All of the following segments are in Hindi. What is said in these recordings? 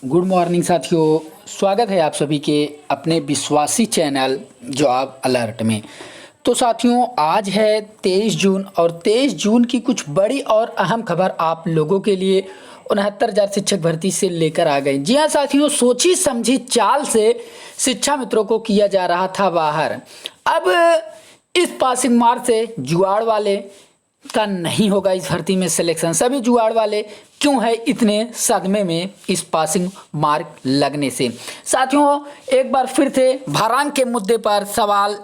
गुड मॉर्निंग साथियों, स्वागत है आप सभी के अपने विश्वासी चैनल जॉब अलर्ट में। तो साथियों, आज है 23 जून और 23 जून की कुछ बड़ी और अहम खबर आप लोगों के लिए 69,000 शिक्षक भर्ती से लेकर आ गए। जी हाँ साथियों, सोची समझी चाल से शिक्षा मित्रों को किया जा रहा था बाहर। अब इस पासिंग मार्क से जुगाड़ वाले का नहीं होगा इस भर्ती में सिलेक्शन। सभी जुगाड़ वाले क्यों है इतने सदमे में इस पासिंग मार्क लगने से? साथियों, एक बार फिर से भारांक के मुद्दे पर सवाल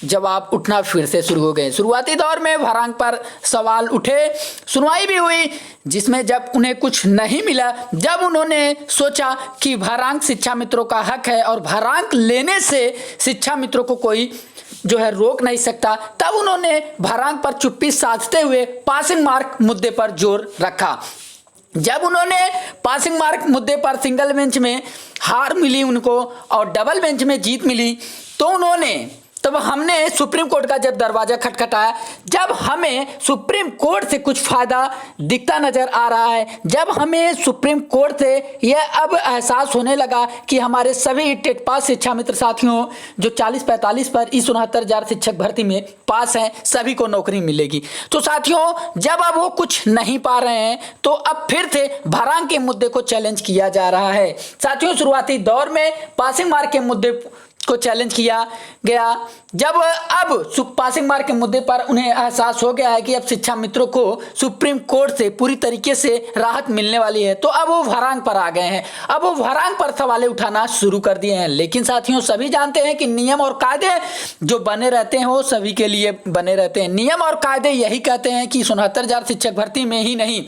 जवाब उठना फिर से शुरू हो गए। शुरुआती दौर में भारांक पर सवाल उठे, सुनवाई भी हुई, जिसमें जब उन्हें कुछ नहीं मिला, जब उन्होंने सोचा कि भारांक शिक्षा मित्रों का हक है और भारांक लेने से शिक्षा मित्रों को कोई जो है रोक नहीं सकता, तब उन्होंने भारांक पर चुप्पी साधते हुए पासिंग मार्क मुद्दे पर जोर रखा। जब उन्होंने पासिंग मार्क मुद्दे पर सिंगल बेंच में हार मिली उनको और डबल बेंच में जीत मिली, तो तब हमने सुप्रीम कोर्ट का जब दरवाजा खटखटाया, जब हमें सुप्रीम कोर्ट से कुछ फायदा दिखता नजर आ रहा है, जब हमें सुप्रीम कोर्ट से यह अब एहसास होने लगा कि हमारे सभी टेट पास शिक्षा मित्र साथियों जो 40-45 पर इस 69,000 शिक्षक भर्ती में पास हैं, सभी को नौकरी मिलेगी। तो साथियों, जब अब वो कुछ नहीं पा रहे हैं, तो अब फिर से भारांक के मुद्दे को चैलेंज किया जा रहा है। साथियों, शुरुआती दौर में पासिंग मार्क के मुद्दे को चैलेंज किया गया, जब अब पासिंग मार्क के मुद्दे पर उन्हें एहसास हो गया है कि अब शिक्षा मित्रों को सुप्रीम कोर्ट से पूरी तरीके से राहत मिलने वाली है, तो अब वो भारांक पर आ गए हैं। अब वो भारांक पर सवाल उठाना शुरू कर दिए हैं। लेकिन साथियों, सभी जानते हैं कि नियम और कायदे जो बने रहते हैं वो सभी के लिए बने रहते हैं। नियम और कायदे यही कहते हैं कि 69,000 शिक्षक भर्ती में ही नहीं,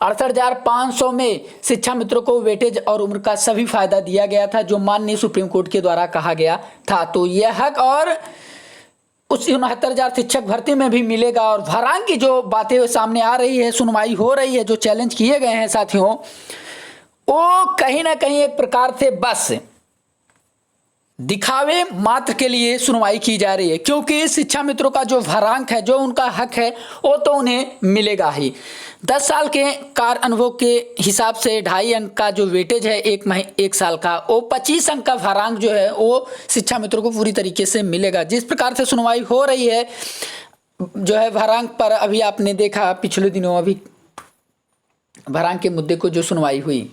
68,500 में शिक्षा मित्रों को वेटेज और उम्र का सभी फायदा दिया गया था, जो माननीय सुप्रीम कोर्ट के द्वारा कहा गया था। तो यह हक और उस 69,000 शिक्षक भर्ती में भी मिलेगा। और भारांक की जो बातें सामने आ रही है, सुनवाई हो रही है, जो चैलेंज किए गए हैं साथियों, वो कहीं ना कहीं एक प्रकार से बस दिखावे मात्र के लिए सुनवाई की जा रही है, क्योंकि शिक्षा मित्रों का जो भारांक है, जो उनका हक है, वो तो उन्हें मिलेगा ही। 10 साल के कार्य अनुभव के हिसाब से 2.5 अंक का जो वेटेज है एक साल का, वो 25 अंक का भारांक जो है वो शिक्षा मित्रों को पूरी तरीके से मिलेगा। जिस प्रकार से सुनवाई हो रही है जो है भारांक पर, अभी आपने देखा पिछले दिनों अभी भारांक के मुद्दे को जो सुनवाई हुई,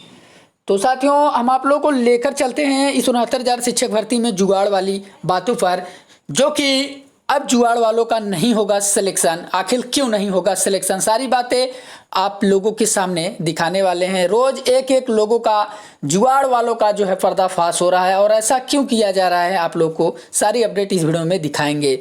तो साथियों हम आप लोगों को लेकर चलते हैं इस 69,000 शिक्षक भर्ती में जुगाड़ वाली बातों पर, जो कि अब जुगाड़ वालों का नहीं होगा सिलेक्शन। आखिर क्यों नहीं होगा सिलेक्शन, सारी बातें आप लोगों के सामने दिखाने वाले हैं। रोज एक एक लोगों का, जुगाड़ वालों का जो है पर्दाफाश हो रहा है, और ऐसा क्यों किया जा रहा है आप लोग को सारी अपडेट इस वीडियो में दिखाएंगे।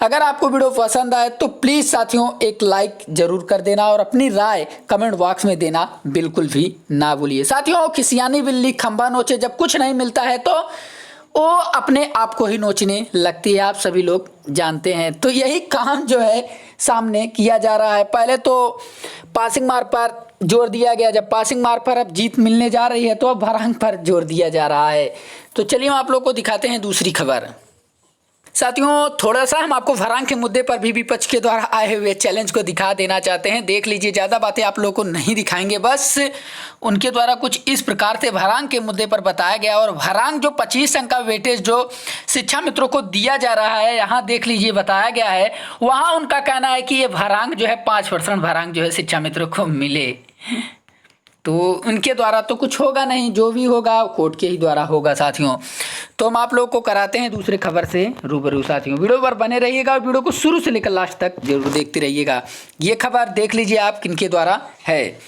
अगर आपको वीडियो पसंद आए तो प्लीज़ साथियों एक लाइक जरूर कर देना और अपनी राय कमेंट बॉक्स में देना बिल्कुल भी ना भूलिए। साथियों, खिसियानी बिल्ली खंभा नोचे, जब कुछ नहीं मिलता है तो वो अपने आप को ही नोचने लगती है, आप सभी लोग जानते हैं। तो यही काम जो है सामने किया जा रहा है। पहले तो पासिंग मार्क पर जोर दिया गया, जब पासिंग मार्क पर अब जीत मिलने जा रही है तो अब भारांक पर जोर दिया जा रहा है। तो चलिए हम आप लोग को दिखाते हैं दूसरी खबर। साथियों, थोड़ा सा हम आपको भारांक के मुद्दे पर भी विपक्ष के द्वारा आए हुए चैलेंज को दिखा देना चाहते हैं। देख लीजिए, ज़्यादा बातें आप लोगों को नहीं दिखाएंगे, बस उनके द्वारा कुछ इस प्रकार से भारांक के मुद्दे पर बताया गया। और भारांक जो 25 अंक का वेटेज जो शिक्षा मित्रों को दिया जा रहा है, यहाँ देख लीजिए बताया गया है, वहाँ उनका कहना है कि ये भारांक जो है 5% भारांक जो है शिक्षा मित्रों को मिले। तो उनके द्वारा तो कुछ होगा नहीं, जो भी होगा कोर्ट के ही द्वारा होगा साथियों। तो हम आप लोग को कराते हैं दूसरे खबर से रूबरू। साथियों, वीडियो पर बने रहिएगा और वीडियो को शुरू से लेकर लास्ट तक जरूर देखते रहिएगा। ये खबर देख लीजिए आप किनके द्वारा है।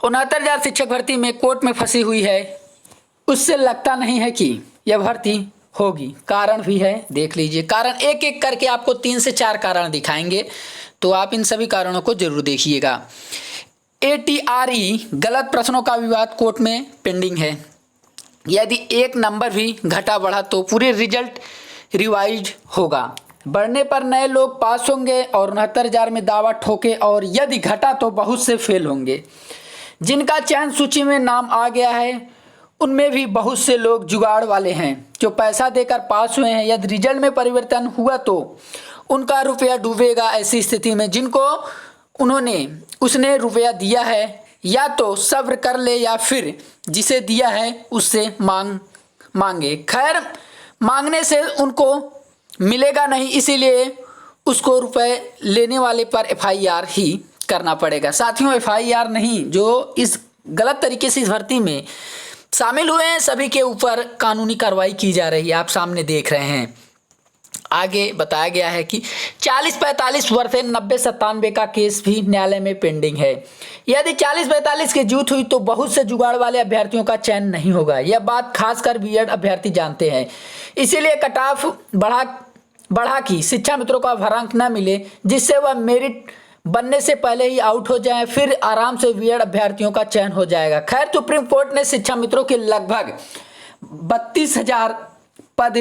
69,000 शिक्षक भर्ती में कोर्ट में फंसी हुई है, उससे लगता नहीं है कि यह भर्ती होगी। कारण भी है, देख लीजिए। कारण एक एक करके आपको 3 से 4 कारण दिखाएंगे, तो आप इन सभी कारणों को जरूर देखिएगा। ATRE गलत प्रश्नों का विवाद कोर्ट में पेंडिंग है। यदि एक नंबर भी घटा बढ़ा तो पूरे रिजल्ट रिवाइज होगा। बढ़ने पर नए लोग पास होंगे और 69,000 में दावा ठोके, और यदि घटा तो बहुत से फेल होंगे। जिनका चयन सूची में नाम आ गया है उनमें भी बहुत से लोग जुगाड़ वाले हैं जो पैसा देकर पास हुए हैं। यदि रिजल्ट में परिवर्तन हुआ तो उनका रुपया डूबेगा। ऐसी स्थिति में जिनको उसने रुपया दिया है या तो सब्र कर ले या फिर जिसे दिया है उससे मांगे। खैर, मांगने से उनको मिलेगा नहीं, इसीलिए उसको रुपए लेने वाले पर एफआईआर ही करना पड़ेगा। साथियों, एफआईआर नहीं, जो इस गलत तरीके से इस भर्ती में शामिल हुए हैं सभी के ऊपर कानूनी कार्रवाई की जा रही है। आप सामने देख रहे हैं। आगे बताया गया है कि 40-45 वर्ष 90-97 का केस भी न्यायालय में पेंडिंग है। यदि 40-45 की जीत हुई तो बहुत से जुगाड़ वाले अभ्यर्थियों का चयन नहीं होगा। यह बात खासकर बीएड अभ्यर्थी जानते हैं। इसीलिए कट ऑफ बढ़ा कि शिक्षा मित्रों का भरांक न मिले, जिससे वह मेरिट बनने से पहले ही आउट हो जाए, फिर आराम से बीएड अभ्यर्थियों का चयन हो जाएगा। खैर, सुप्रीम कोर्ट ने शिक्षा मित्रों के लगभग 32,000 पद,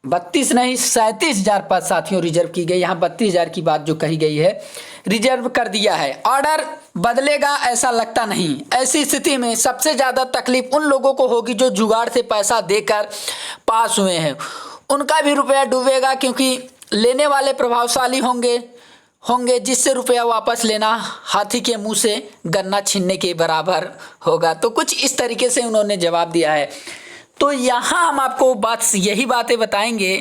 32 नहीं 37,000 पद साथियों रिजर्व की गई। यहाँ 32,000 की बात जो कही गई है, रिजर्व कर दिया है। ऑर्डर बदलेगा ऐसा लगता नहीं। ऐसी स्थिति में सबसे ज़्यादा तकलीफ उन लोगों को होगी जो जुगाड़ से पैसा देकर पास हुए हैं। उनका भी रुपया डूबेगा, क्योंकि लेने वाले प्रभावशाली होंगे जिससे रुपया वापस लेना हाथी के मुंह से गन्ना छीनने के बराबर होगा। तो कुछ इस तरीके से उन्होंने जवाब दिया है। तो यहाँ हम आपको यही बातें बताएंगे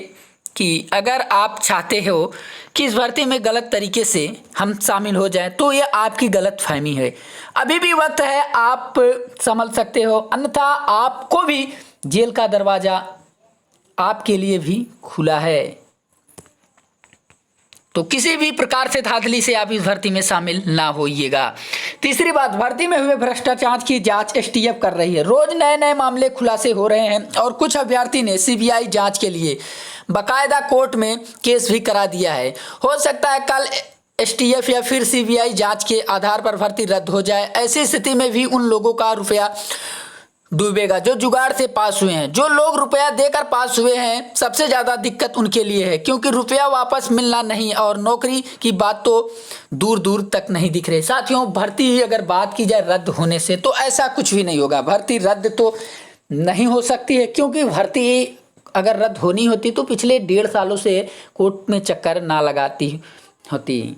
कि अगर आप चाहते हो कि इस भर्ती में गलत तरीके से हम शामिल हो जाएं, तो ये आपकी गलत फहमी है। अभी भी वक्त है, आप समझ सकते हो, अन्यथा आपको भी जेल का दरवाज़ा आपके लिए भी खुला है। तो किसी भी प्रकार से धांधली से आप इस भर्ती में शामिल ना होइएगा। तीसरी बात, भर्ती में हुए भ्रष्टाचार की जांच एसटीएफ कर रही है। रोज नए नए मामले खुलासे हो रहे हैं और कुछ अभ्यर्थी ने सीबीआई जांच के लिए बाकायदा कोर्ट में केस भी करा दिया है। हो सकता है कल एसटीएफ या फिर सीबीआई जांच के आधार पर भर्ती रद्द हो जाए। ऐसी स्थिति में भी उन लोगों का रुपया डूबेगा जो जुगाड़ से पास हुए हैं। जो लोग रुपया देकर पास हुए हैं, सबसे ज़्यादा दिक्कत उनके लिए है, क्योंकि रुपया वापस मिलना नहीं और नौकरी की बात तो दूर दूर तक नहीं दिख रही। साथियों, भर्ती अगर बात की जाए रद्द होने से, तो ऐसा कुछ भी नहीं होगा। भर्ती रद्द तो नहीं हो सकती है, क्योंकि भर्ती अगर रद्द होनी होती तो पिछले 1.5 सालों से कोर्ट में चक्कर ना लगाती होती।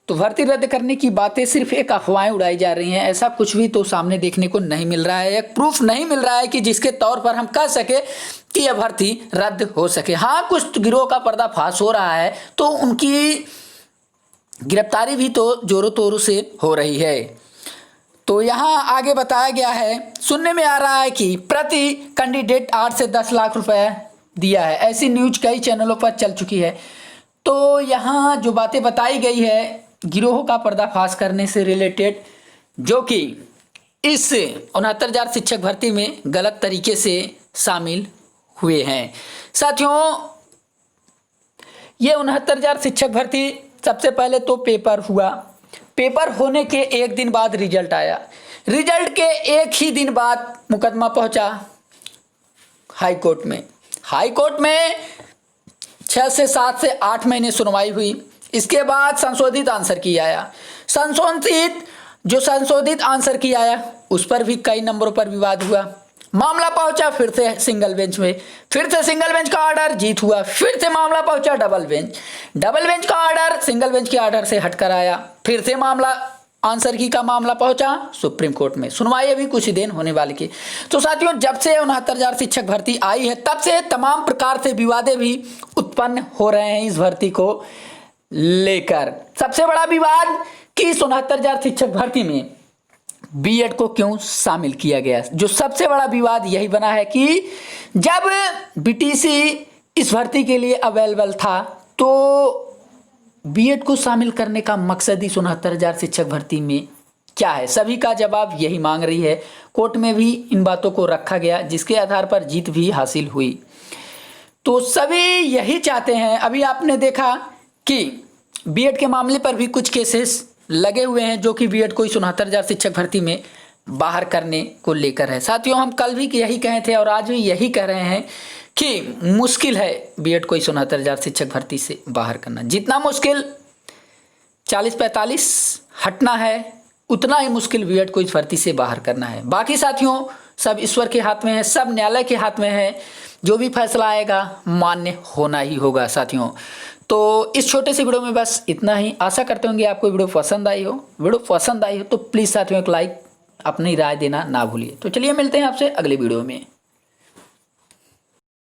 तो भर्ती रद्द करने की बातें सिर्फ एक अफवाहें उड़ाई जा रही हैं। ऐसा कुछ भी तो सामने देखने को नहीं मिल रहा है, एक प्रूफ नहीं मिल रहा है कि जिसके तौर पर हम कह सके कि यह भर्ती रद्द हो सके। हाँ, कुछ गिरोह का पर्दाफाश हो रहा है, तो उनकी गिरफ्तारी भी तो जोरों तोरों से हो रही है। तो यहाँ आगे बताया गया है, सुनने में आ रहा है कि प्रति कैंडिडेट 8 से 10 लाख रुपए दिया है। ऐसी न्यूज कई चैनलों पर चल चुकी है। तो यहाँ जो बातें बताई गई है गिरोह का पर्दाफाश करने से रिलेटेड, जो कि इस 69,000 शिक्षक भर्ती में गलत तरीके से शामिल हुए हैं। साथियों, ये 69,000 शिक्षक भर्ती, सबसे पहले तो पेपर हुआ। पेपर होने के एक दिन बाद रिजल्ट आया। रिजल्ट के एक ही दिन बाद मुकदमा पहुंचा हाई कोर्ट में। हाई कोर्ट में 6 से 7 से 8 महीने सुनवाई हुई। इसके बाद संशोधित आंसर की आया। संशोधित आंसर की आया, उस पर भी कई नंबरों पर विवाद हुआ। मामला पहुंचा फिर से सिंगल बेंच में, फिर से सिंगल बेंच का ऑर्डर जीत हुआ, फिर से मामला पहुंचा डबल बेंच का ऑर्डर सिंगल बेंच के ऑर्डर से हटकर आया, फिर से मामला आंसर की का मामला पहुंचा सुप्रीम कोर्ट में। सुनवाई अभी कुछ ही दिन होने वाली की। तो साथियों, जब से 69,000 शिक्षक भर्ती आई है, तब से तमाम प्रकार से विवादें भी उत्पन्न हो रहे हैं इस भर्ती को लेकर। सबसे बड़ा विवाद कि 69,000 शिक्षक भर्ती में बीएड को क्यों शामिल किया गया। जो सबसे बड़ा विवाद यही बना है कि जब बीटीसी इस भर्ती के लिए अवेलेबल था, तो बीएड को शामिल करने का मकसद ही 69,000 शिक्षक भर्ती में क्या है। सभी का जवाब यही मांग रही है। कोर्ट में भी इन बातों को रखा गया, जिसके आधार पर जीत भी हासिल हुई। तो सभी यही चाहते हैं। अभी आपने देखा कि बीएड के मामले पर भी कुछ केसेस लगे हुए हैं, जो कि बीएड को 69,000 शिक्षक भर्ती में बाहर करने को लेकर है। साथियों, हम कल भी यही कहे थे और आज भी यही कह रहे हैं कि मुश्किल है बीएड को 69,000 शिक्षक भर्ती से बाहर करना। जितना मुश्किल 40-45 हटना है, उतना ही मुश्किल बीएड को इस भर्ती से बाहर करना है। बाकी साथियों, सब ईश्वर के हाथ में है, सब न्यायालय के हाथ में है। जो भी फैसला आएगा मान्य होना ही होगा। साथियों, तो इस छोटे से वीडियो में बस इतना ही। आशा करते होंगे आपको वीडियो पसंद आई हो। वीडियो पसंद आई हो तो प्लीज़ साथियों एक लाइक अपनी राय देना ना भूलिए। तो चलिए मिलते हैं आपसे अगले वीडियो में।